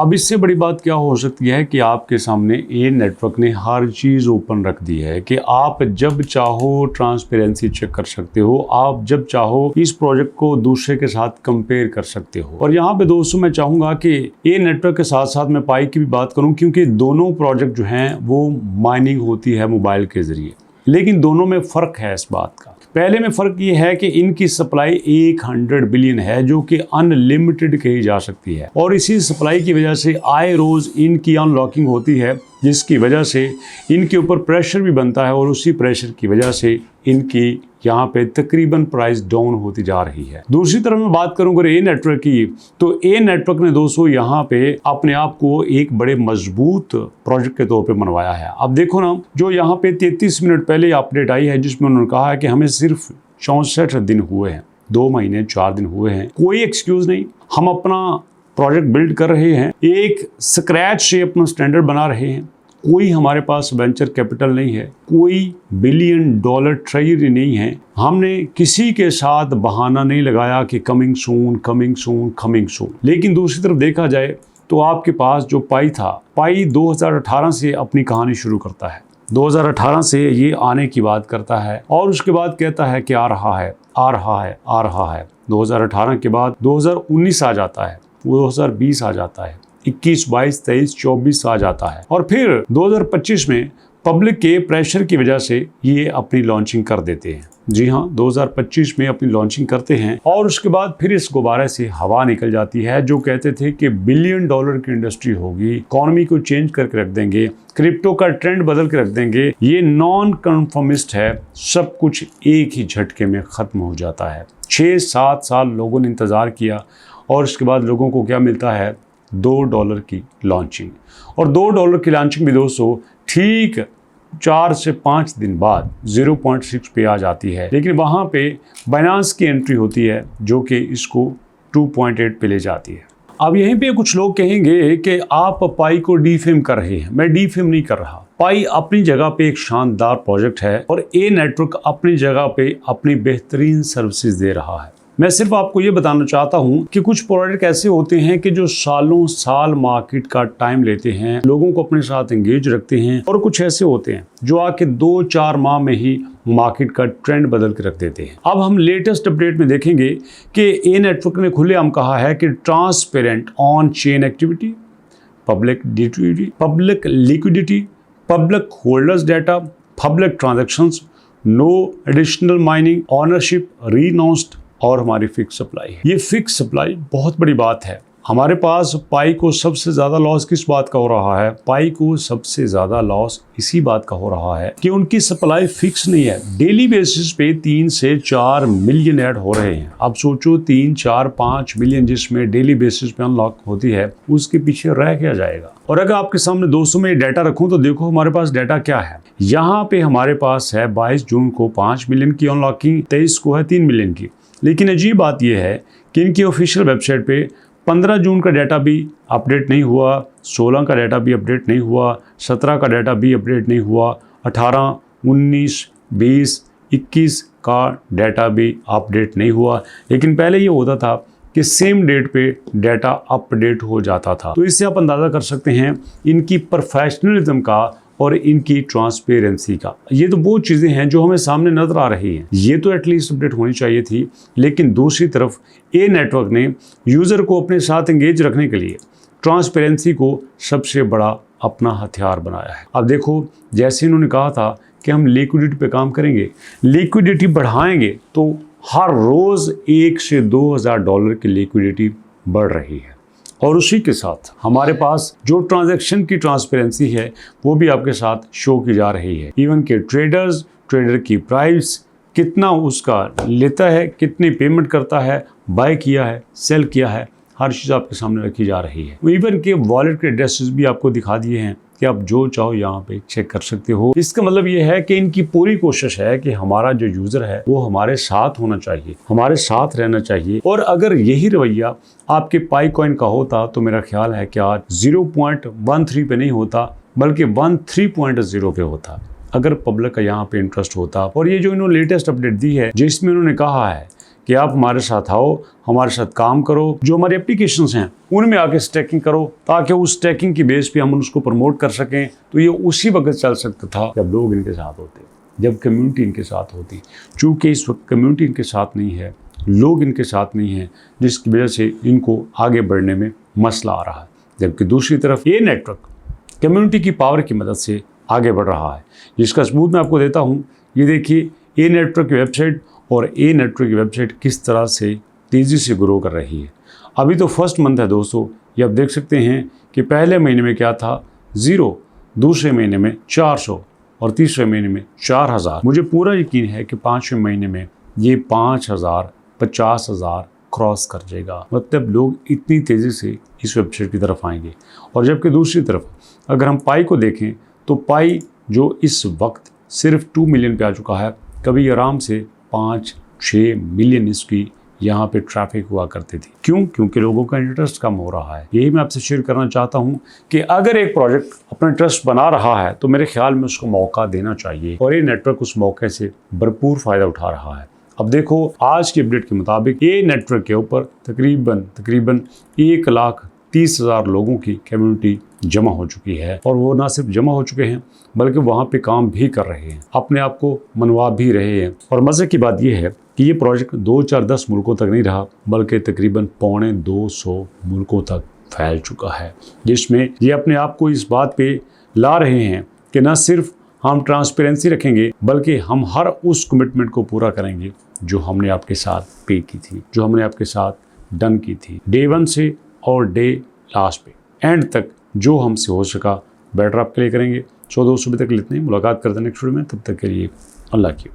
अब इससे बड़ी बात क्या हो सकती है कि आपके सामने ए नेटवर्क ने हर चीज़ ओपन रख दी है कि आप जब चाहो ट्रांसपेरेंसी चेक कर सकते हो, आप जब चाहो इस प्रोजेक्ट को दूसरे के साथ कंपेयर कर सकते हो। और यहाँ पे दोस्तों मैं चाहूँगा कि ए नेटवर्क के साथ साथ मैं पाई की भी बात करूँ, क्योंकि दोनों प्रोजेक्ट जो हैं वो माइनिंग होती है मोबाइल के ज़रिए, लेकिन दोनों में फ़र्क है इस बात का। पहले में फ़र्क ये है कि इनकी सप्लाई 100 बिलियन है, जो कि अनलिमिटेड कही जा सकती है, और इसी सप्लाई की वजह से आए रोज़ इनकी अनलॉकिंग होती है, जिसकी वजह से इनके ऊपर प्रेशर भी बनता है, और उसी प्रेशर की वजह से इनकी यहाँ पे तकरीबन प्राइस डाउन होती जा रही है। दूसरी तरफ मैं बात करूँ अगर ए नेटवर्क की, तो ए नेटवर्क ने दोस्तों यहाँ पे अपने आप को एक बड़े मजबूत प्रोजेक्ट के तौर पे मनवाया है। अब देखो ना, जो यहाँ पे 33 मिनट पहले अपडेट आई है जिसमें उन्होंने कहा है कि हमें सिर्फ 64 दिन हुए हैं, 2 महीने 4 दिन हुए हैं। कोई एक्सक्यूज नहीं, हम अपना प्रोजेक्ट बिल्ड कर रहे हैं, एक स्क्रैच से अपना स्टैंडर्ड बना रहे हैं। कोई हमारे पास वेंचर कैपिटल नहीं है, कोई बिलियन डॉलर ट्रेजरी नहीं है, हमने किसी के साथ बहाना नहीं लगाया कि coming soon coming soon coming soon. लेकिन दूसरी तरफ देखा जाए तो आपके पास जो पाई था, पाई 2018 से अपनी कहानी शुरू करता है, 2018 से ये आने की बात करता है, और उसके बाद कहता है कि आ रहा है आ रहा है आ रहा है। 2018 के बाद 2019 आ जाता है, 2020 आ जाता है, 21, 22, 23, 24 आ जाता है, और फिर 2025 में पब्लिक के प्रेशर की वजह से ये अपनी लॉन्चिंग कर देते हैं। जी हाँ, 2025 में अपनी लॉन्चिंग करते हैं, और उसके बाद फिर इस गुब्बारे से हवा निकल जाती है। जो कहते थे कि बिलियन डॉलर की इंडस्ट्री होगी, इकोनॉमी को चेंज करके रख देंगे, क्रिप्टो का ट्रेंड बदल के रख देंगे, ये नॉन कन्फर्मिस्ट है, सब कुछ एक ही झटके में खत्म हो जाता है। 6-7 साल लोगों ने इंतजार किया, और उसके बाद लोगों को क्या मिलता है? $2 की लॉन्चिंग। और $2 की लॉन्चिंग भी दोस्तों ठीक 4 से 5 दिन बाद 0.6 पे आ जाती है, लेकिन वहाँ पे बाइनेंस की एंट्री होती है जो कि इसको 2.8 पे ले जाती है। अब यहीं पे कुछ लोग कहेंगे कि आप पाई को डीफेम कर रहे हैं। मैं डीफेम नहीं कर रहा। पाई अपनी जगह पे एक शानदार प्रोजेक्ट है, और ए नेटवर्क अपनी जगह पे अपनी बेहतरीन सर्विसेज दे रहा है। मैं सिर्फ आपको ये बताना चाहता हूँ कि कुछ प्रोडक्ट ऐसे होते हैं कि जो सालों साल मार्केट का टाइम लेते हैं, लोगों को अपने साथ एंगेज रखते हैं, और कुछ ऐसे होते हैं जो आके 2-4 माह में ही मार्केट का ट्रेंड बदल के रख देते हैं। अब हम लेटेस्ट अपडेट में देखेंगे कि ए नेटवर्क ने खुलेआम कहा है कि transparent on chain activity, public liquidity, public holders data, public transactions, no additional mining, ownership renounced, और हमारी फिक्स सप्लाई। ये फिक्स सप्लाई बहुत बड़ी बात है। हमारे पास पाई को सबसे ज़्यादा लॉस किस बात का हो रहा है? पाई को सबसे ज़्यादा लॉस इसी बात का हो रहा है कि उनकी सप्लाई फिक्स नहीं है। डेली बेसिस पे 3 से 4 मिलियन ऐड हो रहे हैं। अब सोचो 3, 4, 5 मिलियन जिसमें डेली बेसिस पे अनलॉक होती है, उसके पीछे रह क्या जाएगा? और अगर आपके सामने दोस्तों में डाटा रखूं तो देखो हमारे पास डाटा क्या है। यहाँ पे हमारे पास है 22 जून को 5 मिलियन की अनलॉकिंग, 23 को है 3 मिलियन की। लेकिन अजीब बात यह है कि इनकी ऑफिशियल वेबसाइट पे 15 जून का डाटा भी अपडेट नहीं हुआ, 16 का डाटा भी अपडेट नहीं हुआ, 17 का डाटा भी अपडेट नहीं हुआ, 18, 19, 20, 21 का डाटा भी अपडेट नहीं हुआ। लेकिन पहले ये होता था कि सेम डेट पे डाटा अपडेट हो जाता था। तो इससे आप अंदाज़ा कर सकते हैं इनकी प्रोफेशनलिज्म का और इनकी ट्रांसपेरेंसी का। ये तो वो चीज़ें हैं जो हमें सामने नजर आ रही हैं। ये तो एटलीस्ट अपडेट होनी चाहिए थी। लेकिन दूसरी तरफ ए नेटवर्क ने यूज़र को अपने साथ एंगेज रखने के लिए ट्रांसपेरेंसी को सबसे बड़ा अपना हथियार बनाया है। अब देखो, जैसे इन्होंने कहा था कि हम लिक्विडिटी पे काम करेंगे, लिक्विडिटी बढ़ाएंगे, तो हर रोज़ $1 से $2,000 की लिक्विडिटी बढ़ रही है। और उसी के साथ हमारे पास जो ट्रांजैक्शन की ट्रांसपेरेंसी है वो भी आपके साथ शो की जा रही है। इवन के ट्रेडर की प्राइस कितना उसका लेता है, कितनी पेमेंट करता है, बाय किया है, सेल किया है, हर चीज़ आपके सामने रखी जा रही है। इवन के वॉलेट के एड्रेसेस भी आपको दिखा दिए हैं कि आप जो चाहो यहाँ पे चेक कर सकते हो। इसका मतलब ये है कि इनकी पूरी कोशिश है कि हमारा जो यूज़र है वो हमारे साथ होना चाहिए, हमारे साथ रहना चाहिए। और अगर यही रवैया आपके पाई कॉइन का होता तो मेरा ख्याल है कि आज 0.13 पे नहीं होता बल्कि 13.0 पे होता, अगर पब्लिक का यहाँ पे इंटरेस्ट होता। और ये जो इन्होंने लेटेस्ट अपडेट दी है जिसमें उन्होंने कहा है कि आप हमारे साथ आओ, हमारे साथ काम करो, जो हमारे एप्लीकेशंस हैं उनमें आके स्टैकिंग करो, ताकि उस स्टैकिंग की बेस पे हम उसको प्रमोट कर सकें। तो ये उसी वक्त चल सकता था जब लोग इनके साथ होते, जब कम्युनिटी इनके साथ होती। चूँकि इस वक्त कम्युनिटी इनके साथ नहीं है, लोग इनके साथ नहीं हैं, जिसकी वजह से इनको आगे बढ़ने में मसला आ रहा है। जबकि दूसरी तरफ ये नेटवर्क कम्युनिटी की पावर की मदद से आगे बढ़ रहा है, जिसका सबूत मैं आपको देता हूँ। ये देखिए ए नेटवर्क की वेबसाइट और ए नेटवर्क की वेबसाइट किस तरह से तेज़ी से ग्रो कर रही है। अभी तो फर्स्ट मंथ है दोस्तों, ये आप देख सकते हैं कि पहले महीने में क्या था 0, दूसरे महीने में 400 और तीसरे महीने में 4000। मुझे पूरा यकीन है कि 5वें महीने में ये 5000, 50,000 क्रॉस कर जाएगा। मतलब लोग इतनी तेज़ी से इस वेबसाइट की तरफ आएंगे। और जबकि दूसरी तरफ अगर हम पाई को देखें तो पाई जो इस वक्त सिर्फ 2 मिलियन पे आ चुका है, कभी आराम से 5-6 मिलियन इसकी यहाँ पे ट्रैफिक हुआ करती थी। क्यों? क्योंकि लोगों का इंटरेस्ट कम हो रहा है। यही मैं आपसे शेयर करना चाहता हूँ कि अगर एक प्रोजेक्ट अपना इंटरेस्ट बना रहा है तो मेरे ख्याल में उसको मौका देना चाहिए, और ये नेटवर्क उस मौके से भरपूर फ़ायदा उठा रहा है। अब देखो आज की अपडेट के मुताबिक ये नेटवर्क के ऊपर तकरीबन 1,30,000 लोगों की कम्युनिटी जमा हो चुकी है, और वो ना सिर्फ जमा हो चुके हैं बल्कि वहाँ पे काम भी कर रहे हैं, अपने आप को मनवा भी रहे हैं। और मज़े की बात यह है कि ये प्रोजेक्ट 2, 4, 10 मुल्कों तक नहीं रहा, बल्कि तकरीबन 250 मुल्कों तक फैल चुका है, जिसमें ये अपने आप को इस बात पे ला रहे हैं कि न सिर्फ हम ट्रांसपेरेंसी रखेंगे, बल्कि हम हर उस कमिटमेंट को पूरा करेंगे जो हमने आपके साथ पे की थी, जो हमने आपके साथ डन की थी, डे 1 से और डे लास्ट पे एंड तक जो हमसे हो सका बेटर आपके लिए करेंगे। 14 सुबह तक इतना ही। मुलाकात करते हैं नेक्स्ट वीडियो में, तब तक के लिए अल्लाह की।